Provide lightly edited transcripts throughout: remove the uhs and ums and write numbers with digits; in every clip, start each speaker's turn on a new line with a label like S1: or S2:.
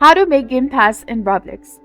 S1: How to make Gamepass in Roblox.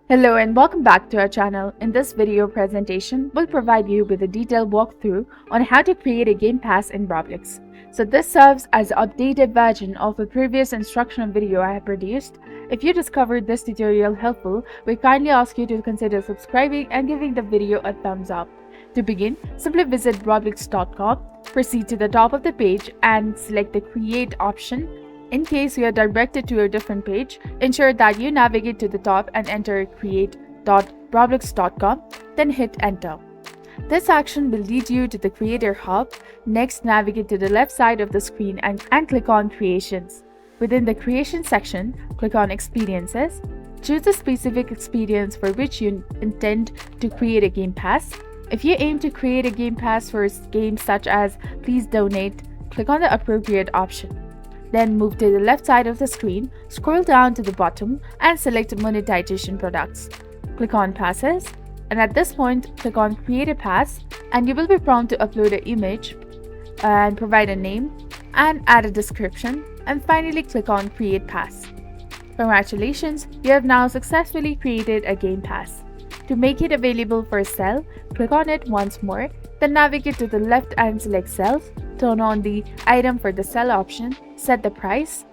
S1: Hello and welcome back to our channel. In this video presentation, we'll provide you with a detailed walkthrough on how to create a Gamepass in Roblox. So this serves as an updated version of a previous instructional video I have produced. If you discovered this tutorial helpful, we kindly ask you to consider subscribing and giving the video a thumbs up. To begin, simply visit roblox.com, proceed to the top of the page and select the Create option. In case you are directed to a different page, ensure that you navigate to the top and enter create.roblox.com, then hit enter. This action will lead you to the Creator Hub. Next, navigate to the left side of the screen and click on Creations. Within the Creation section, click on Experiences. Choose a specific experience for which you intend to create a Gamepass. If you aim to create a Gamepass for games such as Please Donate, click on the appropriate option. Then move to the left side of the screen, scroll down to the bottom and select Monetization Products. Click on Passes, and at this point, click on Create a Pass, and you will be prompted to upload an image and provide a name and add a description, and finally click on Create Pass. Congratulations, you have now successfully created a Gamepass. To make it available for sale, click on it once more, then navigate to the left and select Sales. Turn on the Item for the Sell option, set the price.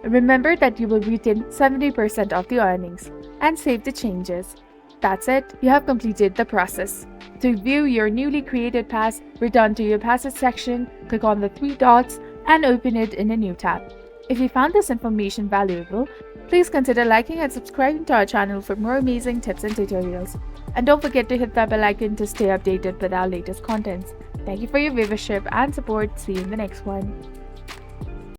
S1: Remember that you will retain 70% of the earnings and save the changes. That's it, you have completed the process. To view your newly created pass, return to your Passes section, click on the three dots and open it in a new tab. If you found this information valuable, please consider liking and subscribing to our channel for more amazing tips and tutorials. And don't forget to hit that bell icon to stay updated with our latest contents. Thank you for your viewership and support. See you in the next one.